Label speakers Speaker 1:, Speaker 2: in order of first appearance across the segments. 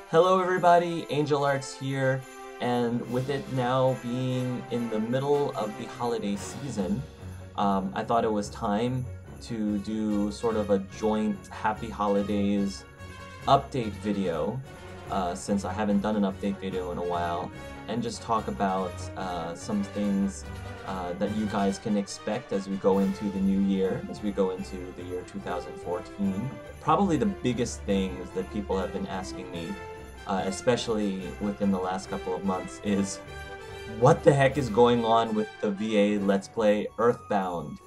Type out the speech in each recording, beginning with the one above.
Speaker 1: Hello everybody, Angel Arts here, and with it now being in the middle of the holiday season, I thought it was time to do sort of a joint Happy Holidays update video, since I haven't done an update video in a while, and just talk about some things that you guys can expect as we go into the new year, as we go into the year 2014. Probably the biggest things that people have been asking me, especially within the last couple of months, is what the heck is going on with the VA Let's Play Earthbound,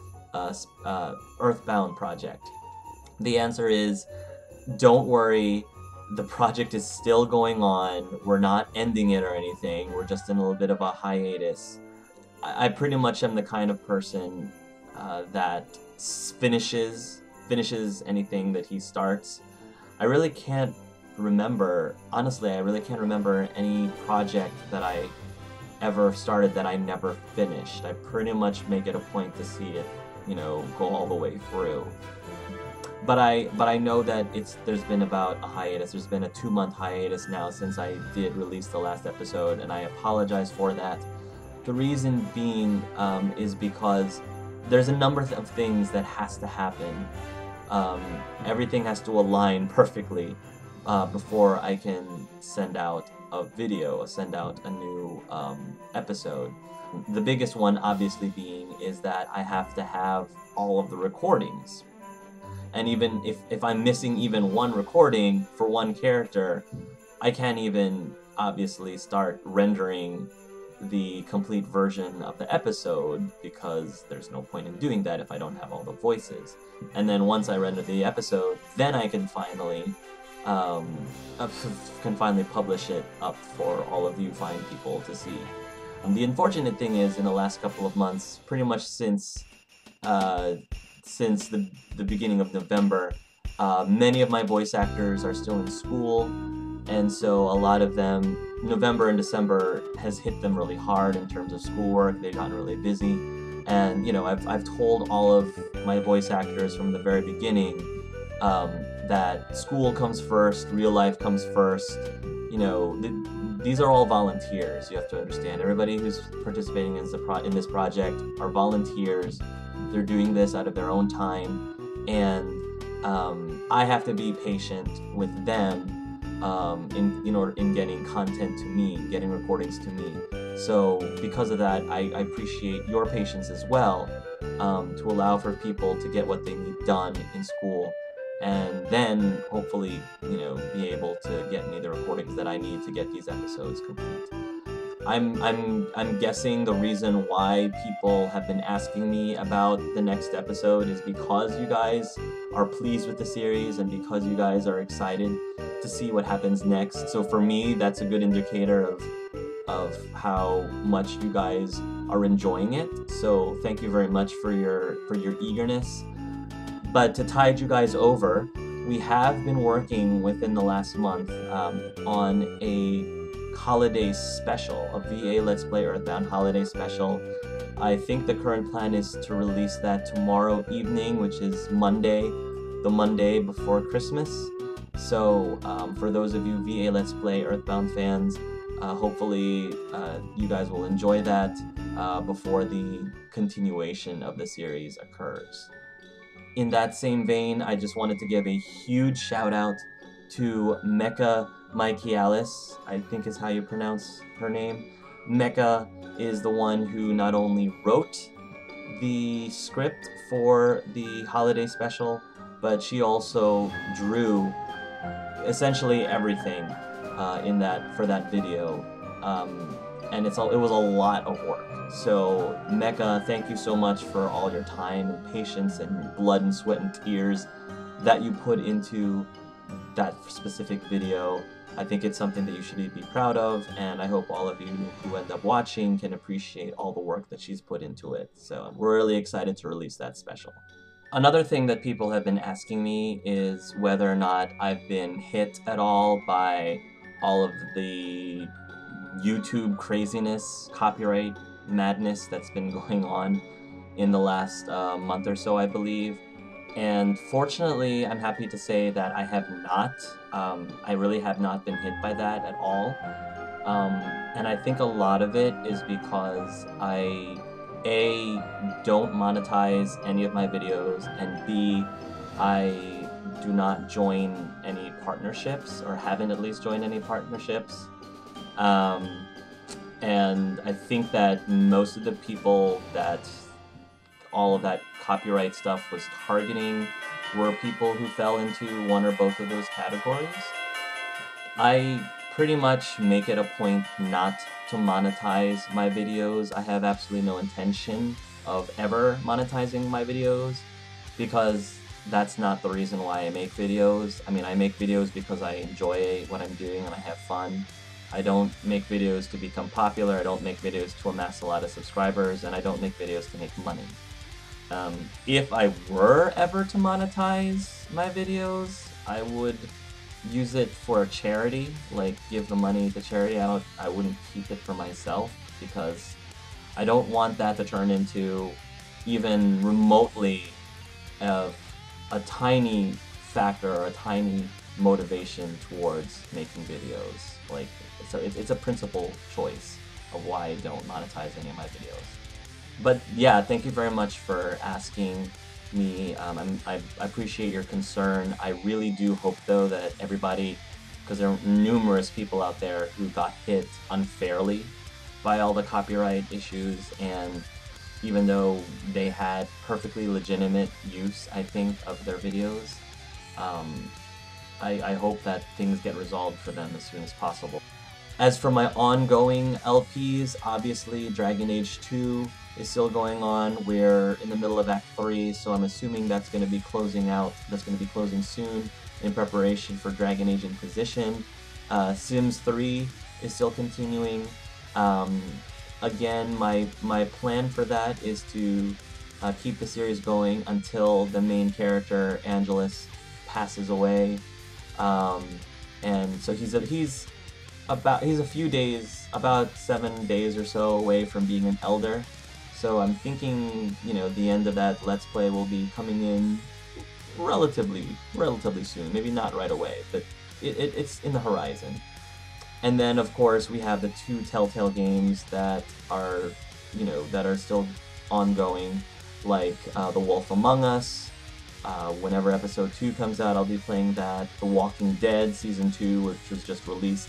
Speaker 1: Earthbound project? The answer is, don't worry, the project is still going on. We're not ending it or anything. We're just in a little bit of a hiatus. I pretty much am the kind of person that finishes anything that he starts. I really can't remember, honestly, I really can't remember any project that I ever started that I never finished. I pretty much make it a point to see it, go all the way through. But I know that there's been about a hiatus. There's been a 2-month hiatus now since I did release the last episode, and I apologize for that. The reason being is because there's a number of things that has to happen. Everything has to align perfectly before I can send out a video, send out a new episode. The biggest one obviously being is that I have to have all of the recordings. And even if I'm missing even one recording for one character, I can't even obviously start rendering the complete version of the episode, because there's no point in doing that if I don't have all the voices. And then once I render the episode, then I can finally publish it up for all of you fine people to see. The unfortunate thing is, in the last couple of months, pretty much since the beginning of November, many of my voice actors are still in school, and so a lot of them, November and December has hit them really hard in terms of schoolwork. They've gotten really busy, and I've told all of my voice actors from the very beginning that school comes first, real life comes first. These are all volunteers. You have to understand, everybody who's participating in this project are volunteers. They're doing this out of their own time, and I have to be patient with them in getting content to me, getting recordings to me. So because of that, I appreciate your patience as well, to allow for people to get what they need done in school, and then hopefully be able to get me the recordings that I need to get these episodes complete. I'm guessing the reason why people have been asking me about the next episode is because you guys are pleased with the series and because you guys are excited to see what happens next. So for me, that's a good indicator of how much you guys are enjoying it. So thank you very much for your eagerness. But to tide you guys over, we have been working within the last month on a holiday special, a VA Let's Play Earthbound holiday special. I think the current plan is to release that tomorrow evening, which is Monday, the Monday before Christmas. So for those of you VA Let's Play Earthbound fans, hopefully you guys will enjoy that before the continuation of the series occurs. In that same vein, I just wanted to give a huge shout out to Mecha Michealis, I think is how you pronounce her name. Mecha is the one who not only wrote the script for the holiday special, but she also drew essentially everything for that video, and it was a lot of work. So Mecha, thank you so much for all your time and patience and blood and sweat and tears that you put into that specific video. I think it's something that you should be proud of, and I hope all of you who end up watching can appreciate all the work that she's put into it. So we're really excited to release that special. Another thing that people have been asking me is whether or not I've been hit at all by all of the YouTube craziness, copyright madness that's been going on in the last month or so, I believe. And fortunately, I'm happy to say that I have not. I really have not been hit by that at all. And I think a lot of it is because A, don't monetize any of my videos, and B, I do not join any partnerships, or haven't at least joined any partnerships. Um, and I think that most of the people that all of that copyright stuff was targeting were people who fell into one or both of those categories. I pretty much make it a point not to monetize my videos. I have absolutely no intention of ever monetizing my videos because that's not the reason why I make videos. I mean, I make videos because I enjoy what I'm doing and I have fun. I don't make videos to become popular, I don't make videos to amass a lot of subscribers, and I don't make videos to make money. If I were ever to monetize my videos, I would use it for a charity, like give the money to charity. I wouldn't keep it for myself because I don't want that to turn into even remotely of a tiny factor or a tiny motivation towards making videos. Like, so it's a principal choice of why I don't monetize any of my videos. But yeah, thank you very much for asking me. I appreciate your concern. I really do hope, though, that everybody, because there are numerous people out there who got hit unfairly by all the copyright issues, and even though they had perfectly legitimate use, I think, of their videos, I hope that things get resolved for them as soon as possible. As for my ongoing LPs, obviously Dragon Age 2 is still going on. We're in the middle of Act 3, so I'm assuming that's going to be closing out. That's going to be closing soon in preparation for Dragon Age Inquisition. Sims 3 is still continuing. Again, my plan for that is to keep the series going until the main character, Angelus, passes away. And so he's a few days, about 7 days or so away from being an elder. So I'm thinking, the end of that Let's Play will be coming in relatively soon. Maybe not right away, but it's in the horizon. And then, of course, we have the 2 Telltale games that are, that are still ongoing, like The Wolf Among Us. Whenever episode 2 comes out, I'll be playing that. The Walking Dead Season 2, which was just released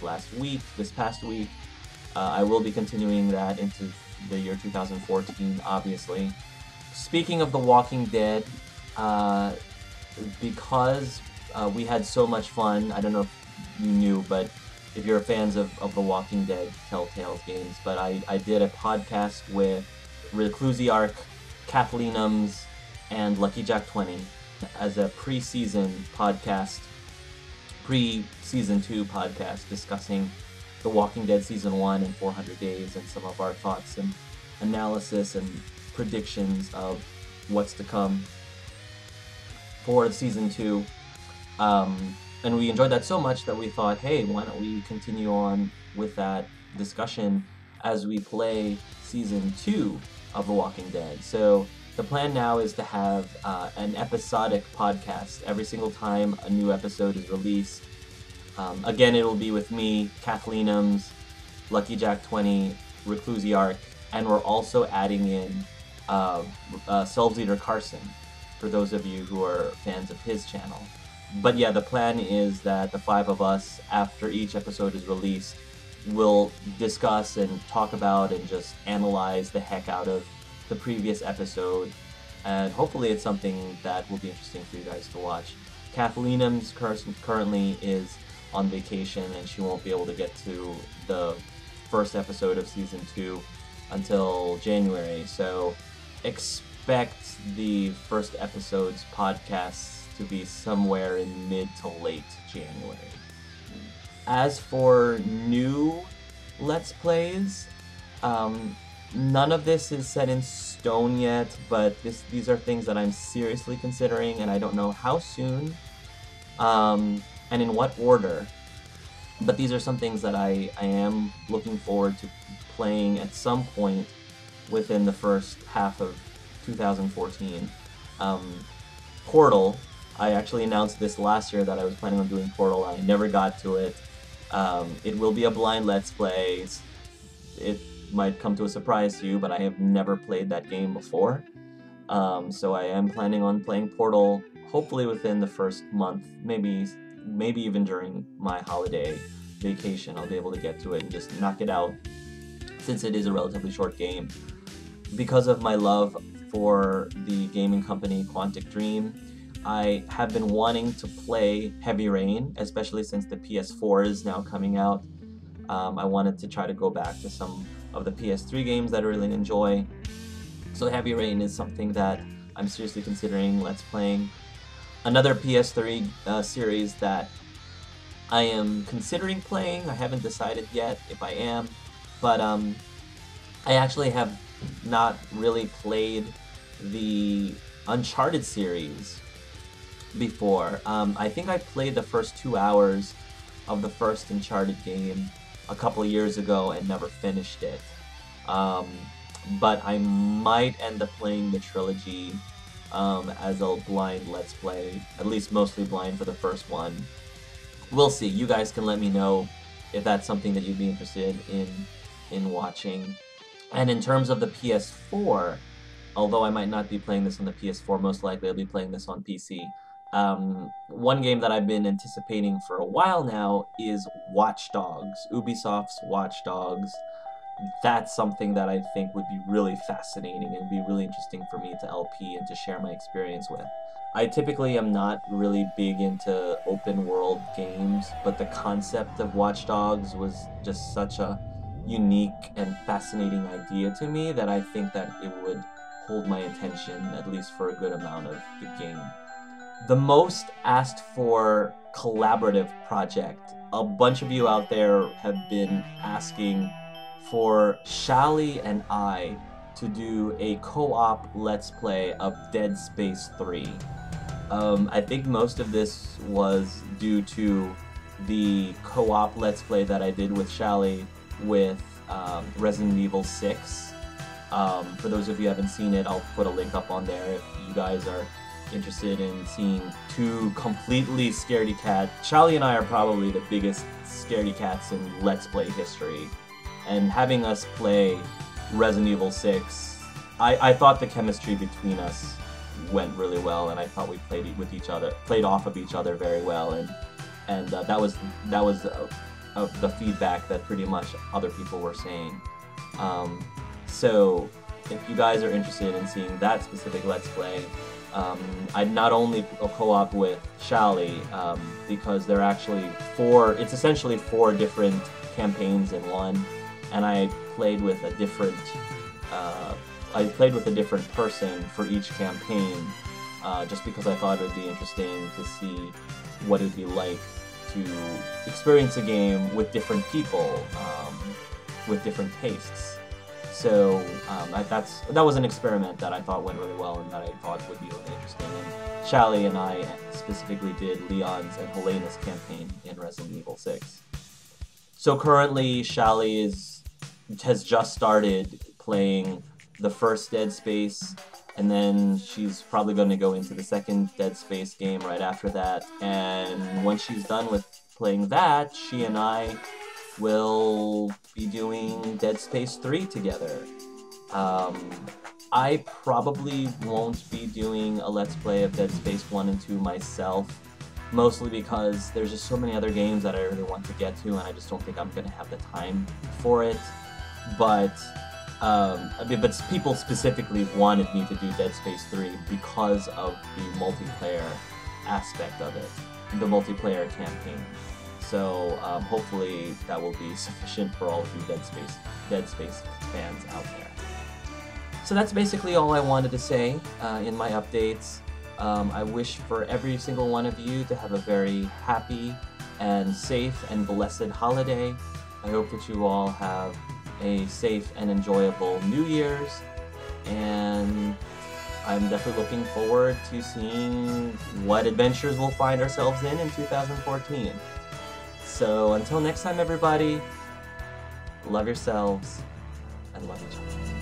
Speaker 1: this past week. I will be continuing that into the year 2014, obviously. Speaking of The Walking Dead, because we had so much fun, I don't know if you knew, but if you're fans of The Walking Dead Telltale games, but I did a podcast with Reclusiarch, Kathleenums, and Lucky Jack 20 as a pre-season 2 podcast discussing The Walking Dead Season 1 and 400 Days and some of our thoughts and analysis and predictions of what's to come for Season 2. And we enjoyed that so much that we thought, hey, why don't we continue on with that discussion as we play Season 2 of The Walking Dead. So the plan now is to have an episodic podcast every single time a new episode is released. Again, it'll be with me, Kathleenums, Lucky Jack 20, Reclusiarch, and we're also adding in Selves Eater Carson, for those of you who are fans of his channel. But yeah, the plan is that the 5 of us, after each episode is released, will discuss and talk about and just analyze the heck out of the previous episode, and hopefully it's something that will be interesting for you guys to watch. Kathleenums currently is on vacation, and she won't be able to get to the first episode of Season 2 until January, so expect the first episode's podcasts to be somewhere in mid to late January. As for new Let's Plays, none of this is set in stone yet, but these are things that I'm seriously considering, and I don't know how soon, and in what order. But these are some things that I am looking forward to playing at some point within the first half of 2014. Portal. I actually announced this last year that I was planning on doing Portal. I never got to it. It will be a blind Let's Play. It might come to a surprise to you, but I have never played that game before. So I am planning on playing Portal, hopefully within the first month, maybe even during my holiday vacation. I'll be able to get to it and just knock it out, since it is a relatively short game. Because of my love for the gaming company Quantic Dream, I have been wanting to play Heavy Rain, especially since the PS4 is now coming out. I wanted to try to go back to some of the PS3 games that I really enjoy. So Heavy Rain is something that I'm seriously considering Let's Playing. Another PS3 series that I am considering playing, I haven't decided yet if I am, but I actually have not really played the Uncharted series before. I think I played the first 2 hours of the first Uncharted game a couple of years ago and never finished it. But I might end up playing the trilogy as a blind Let's Play, at least mostly blind for the first one. We'll see. You guys can let me know if that's something that you'd be interested in watching. And in terms of the PS4, although I might not be playing this on the PS4, most likely I'll be playing this on PC. One game that I've been anticipating for a while now is Watch Dogs, Ubisoft's Watch Dogs. That's something that I think would be really fascinating and be really interesting for me to LP and to share my experience with. I typically am not really big into open world games, but the concept of Watch Dogs was just such a unique and fascinating idea to me that I think that it would hold my attention, at least for a good amount of the game. The most asked for collaborative project. A bunch of you out there have been asking for Shally and I to do a co-op Let's Play of Dead Space 3. I think most of this was due to the co-op Let's Play that I did with Shally with Resident Evil 6. For those of you who haven't seen it, I'll put a link up on there if you guys are interested in seeing two completely scaredy cats. Shally and I are probably the biggest scaredy cats in Let's Play history. And having us play Resident Evil 6, I thought the chemistry between us went really well, and I thought we played off of each other very well, and that was the feedback that pretty much other people were saying. So if you guys are interested in seeing that specific Let's Play, I'd not only co-op with Shally, because they're actually it's essentially 4 different campaigns in one, and I played with a different person for each campaign, just because I thought it would be interesting to see what it would be like to experience a game with different people, with different tastes. So that was an experiment that I thought went really well and that I thought would be really interesting. And Shally and I specifically did Leon's and Helena's campaign in Resident Evil 6. So currently Shally has just started playing the first Dead Space, and then she's probably going to go into the second Dead Space game right after that. And when she's done with playing that, she and I will be doing Dead Space 3 together. I probably won't be doing a Let's Play of Dead Space 1 and 2 myself, mostly because there's just so many other games that I really want to get to, and I just don't think I'm going to have the time for it. But people specifically wanted me to do Dead Space 3 because of the multiplayer aspect of it, the multiplayer campaign. So hopefully that will be sufficient for all of you Dead Space fans out there. So that's basically all I wanted to say in my updates. I wish for every single one of you to have a very happy and safe and blessed holiday. I hope that you all have a safe and enjoyable New Year's, and I'm definitely looking forward to seeing what adventures we'll find ourselves in 2014. So until next time, everybody, love yourselves and love each other.